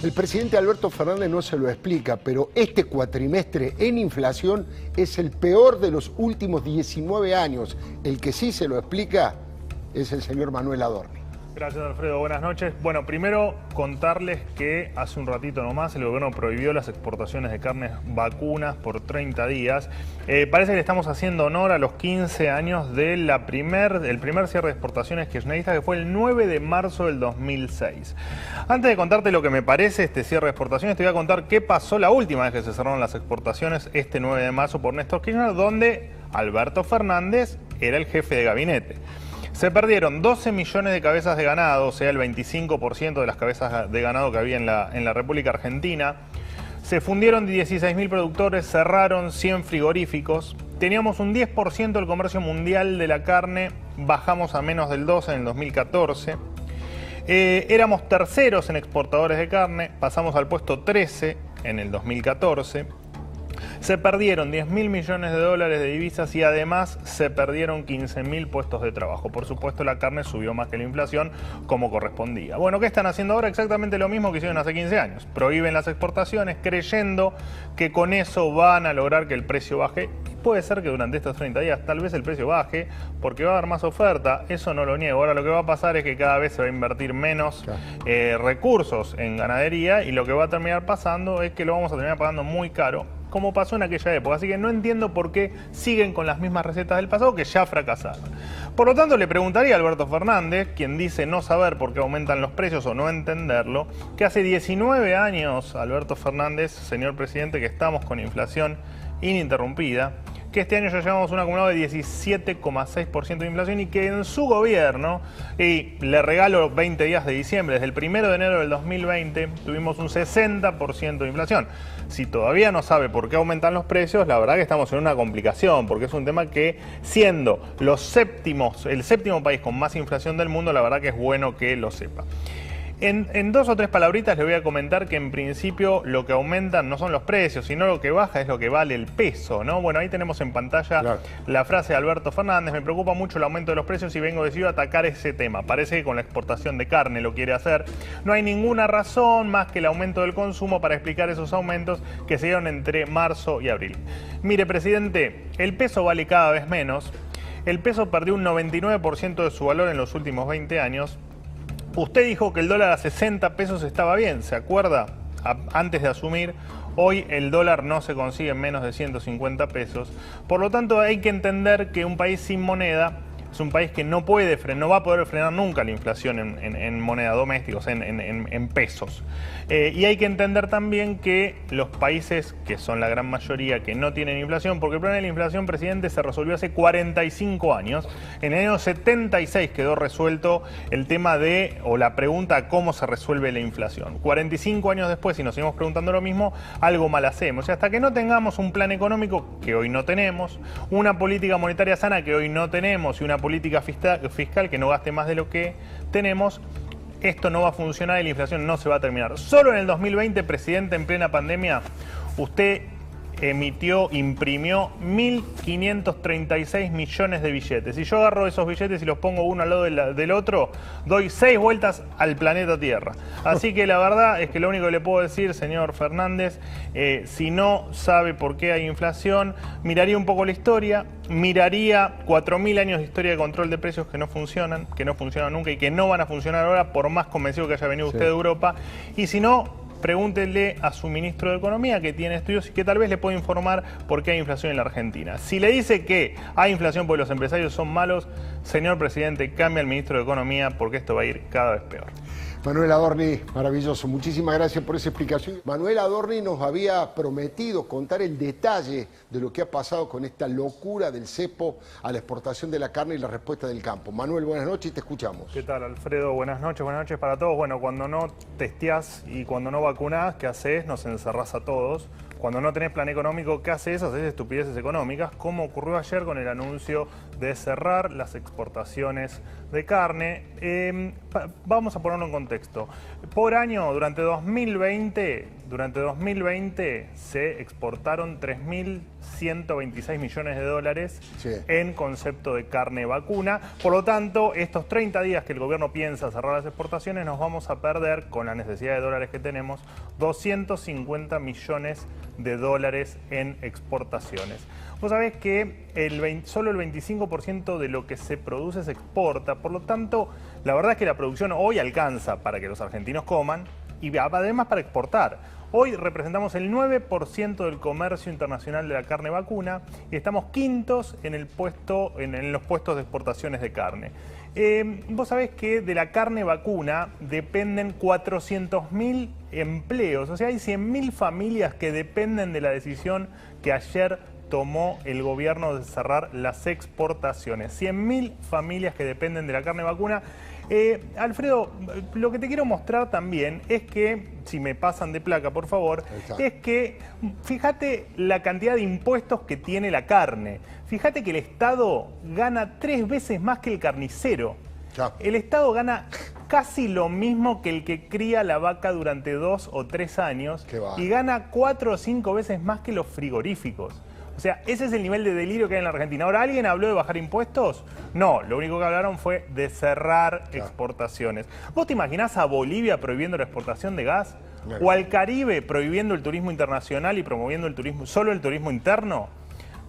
El presidente Alberto Fernández no se lo explica, pero este cuatrimestre en inflación es el peor de los últimos 19 años. El que sí se lo explica es el señor Manuel Adorni. Gracias, Alfredo. Buenas noches. Bueno, primero contarles que hace un ratito nomás el gobierno prohibió las exportaciones de carnes vacunas por 30 días. Parece que le estamos haciendo honor a los 15 años del primer cierre de exportaciones kirchnerista, que fue el 9 de marzo del 2006. Antes de contarte lo que me parece este cierre de exportaciones, te voy a contar qué pasó la última vez que se cerraron las exportaciones este 9 de marzo por Néstor Kirchner, donde Alberto Fernández era el jefe de gabinete. Se perdieron 12 millones de cabezas de ganado, o sea, el 25% de las cabezas de ganado que había en la República Argentina. Se fundieron 16.000 productores, cerraron 100 frigoríficos. Teníamos un 10% del comercio mundial de la carne, bajamos a menos del 12% en el 2014. Éramos terceros en exportadores de carne, pasamos al puesto 13 en el 2014. Se perdieron 10.000 millones de dólares de divisas y además se perdieron 15.000 puestos de trabajo. Por supuesto, la carne subió más que la inflación, como correspondía. Bueno, ¿qué están haciendo ahora? Exactamente lo mismo que hicieron hace 15 años. Prohíben las exportaciones creyendo que con eso van a lograr que el precio baje. Puede ser que durante estos 30 días tal vez el precio baje porque va a haber más oferta, eso no lo niego. Ahora lo que va a pasar es que cada vez se va a invertir menos recursos en ganadería y lo que va a terminar pasando es que lo vamos a terminar pagando muy caro, como pasó en aquella época. Así que no entiendo por qué siguen con las mismas recetas del pasado que ya fracasaron. Por lo tanto, le preguntaría a Alberto Fernández, quien dice no saber por qué aumentan los precios o no entenderlo, que hace 19 años, Alberto Fernández, señor presidente, que estamos con inflación ininterrumpida, que este año ya llevamos un acumulado de 17,6% de inflación y que en su gobierno, y le regalo 20 días de diciembre, desde el 1 de enero del 2020, tuvimos un 60% de inflación. Si todavía no sabe por qué aumentan los precios, la verdad que estamos en una complicación, porque es un tema que, siendo el séptimo país con más inflación del mundo, la verdad que es bueno que lo sepa. En dos o tres palabritas le voy a comentar que en principio lo que aumentan no son los precios, sino lo que baja es lo que vale el peso, ¿no? Bueno, ahí tenemos en pantalla la frase de Alberto Fernández: me preocupa mucho el aumento de los precios y vengo decidido a atacar ese tema. Parece que con la exportación de carne lo quiere hacer. No hay ninguna razón más que el aumento del consumo para explicar esos aumentos que se dieron entre marzo y abril. Mire, presidente, el peso vale cada vez menos. El peso perdió un 99% de su valor en los últimos 20 años. Usted dijo que el dólar a 60 pesos estaba bien, ¿se acuerda? Antes de asumir, hoy el dólar no se consigue en menos de 150 pesos. Por lo tanto, hay que entender que un país sin moneda es un país que no va a poder frenar nunca la inflación en moneda doméstica, o sea, en pesos. Y hay que entender también que los países, que son la gran mayoría, que no tienen inflación, porque el problema de la inflación, presidente, se resolvió hace 45 años. En el año 76 quedó resuelto el tema o la pregunta cómo se resuelve la inflación. 45 años después, si nos seguimos preguntando lo mismo, algo mal hacemos. Y hasta que no tengamos un plan económico, que hoy no tenemos, una política monetaria sana, que hoy no tenemos, y una política fiscal que no gaste más de lo que tenemos, esto no va a funcionar y la inflación no se va a terminar. Solo en el 2020, presidente, en plena pandemia, usted imprimió 1.536 millones de billetes. Si yo agarro esos billetes y los pongo uno al lado del otro, doy 6 vueltas al planeta Tierra. Así que la verdad es que lo único que le puedo decir, señor Fernández, si no sabe por qué hay inflación, miraría un poco la historia, miraría 4.000 años de historia de control de precios que no funcionan nunca y que no van a funcionar ahora, por más convencido que haya venido usted de Europa. Y si no, pregúntele a su ministro de Economía, que tiene estudios y que tal vez le pueda informar por qué hay inflación en la Argentina. Si le dice que hay inflación porque los empresarios son malos, señor presidente, cambie al ministro de Economía, porque esto va a ir cada vez peor. Manuel Adorni, maravilloso. Muchísimas gracias por esa explicación. Manuel Adorni nos había prometido contar el detalle de lo que ha pasado con esta locura del cepo a la exportación de la carne y la respuesta del campo. Manuel, buenas noches y te escuchamos. ¿Qué tal, Alfredo? Buenas noches para todos. Bueno, cuando no testeás y cuando no vacunás, ¿qué haces? Nos encerrás a todos. cuando no tenés plan económico, ¿qué haces? Haces estupideces económicas, como ocurrió ayer con el anuncio de cerrar las exportaciones de carne. Vamos a ponerlo en contexto. Por año, durante 2020 se exportaron 3.126 millones de dólares en concepto de carne vacuna. Por lo tanto, estos 30 días que el gobierno piensa cerrar las exportaciones, nos vamos a perder, con la necesidad de dólares que tenemos, 250 millones de dólares en exportaciones. Vos sabés que solo el 25% de lo que se produce se exporta, por lo tanto, la verdad es que la producción hoy alcanza para que los argentinos coman y además para exportar. Hoy representamos el 9% del comercio internacional de la carne vacuna y estamos quintos en los puestos de exportaciones de carne. Vos sabés que de la carne vacuna dependen 400.000 empleos, o sea, hay 100.000 familias que dependen de la decisión que ayer tomó el gobierno de cerrar las exportaciones. 100.000 familias que dependen de la carne vacuna. Alfredo, lo que te quiero mostrar también es que, si me pasan de placa, por favor, es que fíjate la cantidad de impuestos que tiene la carne. Fíjate que el Estado gana 3 veces más que el carnicero. El Estado gana casi lo mismo que el que cría la vaca durante 2 o 3 años y gana 4 o 5 veces más que los frigoríficos. O sea, ese es el nivel de delirio que hay en la Argentina. Ahora, ¿alguien habló de bajar impuestos? No, lo único que hablaron fue de cerrar exportaciones. ¿Vos te imaginás a Bolivia prohibiendo la exportación de gas? ¿O al Caribe prohibiendo el turismo internacional y promoviendo el turismo, solo el turismo interno?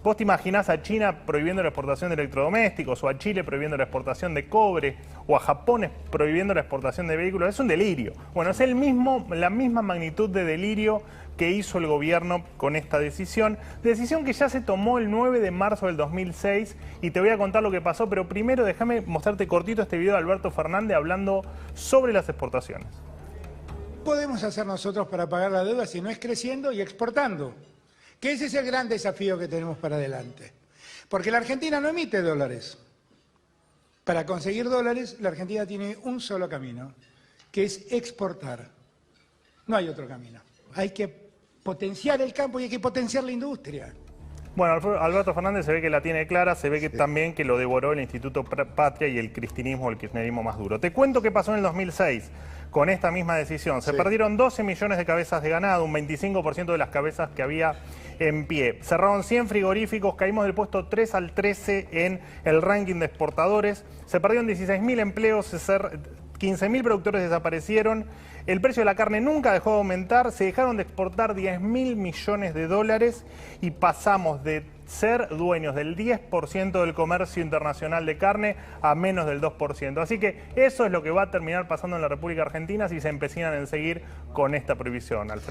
¿Vos te imaginás a China prohibiendo la exportación de electrodomésticos? ¿O a Chile prohibiendo la exportación de cobre? ¿O a Japón prohibiendo la exportación de vehículos? Es un delirio. Bueno, es la misma magnitud de delirio que hizo el gobierno con esta decisión que ya se tomó el 9 de marzo del 2006, y te voy a contar lo que pasó, pero primero déjame mostrarte cortito este video de Alberto Fernández hablando sobre las exportaciones. Podemos hacer nosotros para pagar la deuda si no es creciendo y exportando? Que ese es el gran desafío que tenemos para adelante. Porque la Argentina no emite dólares. Para conseguir dólares, la Argentina tiene un solo camino, que es exportar. No hay otro camino. Hay que potenciar el campo y hay que potenciar la industria. Bueno, Alberto Fernández se ve que la tiene clara, se ve que también que lo devoró el Instituto Patria y el cristinismo, el kirchnerismo más duro. Te cuento qué pasó en el 2006 con esta misma decisión. Se perdieron 12 millones de cabezas de ganado, un 25% de las cabezas que había en pie. Cerraron 100 frigoríficos, caímos del puesto 3 al 13 en el ranking de exportadores. Se perdieron 16.000 empleos, 15.000 productores desaparecieron. El precio de la carne nunca dejó de aumentar, se dejaron de exportar 10.000 millones de dólares y pasamos de ser dueños del 10% del comercio internacional de carne a menos del 2%. Así que eso es lo que va a terminar pasando en la República Argentina si se empecinan en seguir con esta prohibición, Alfredo.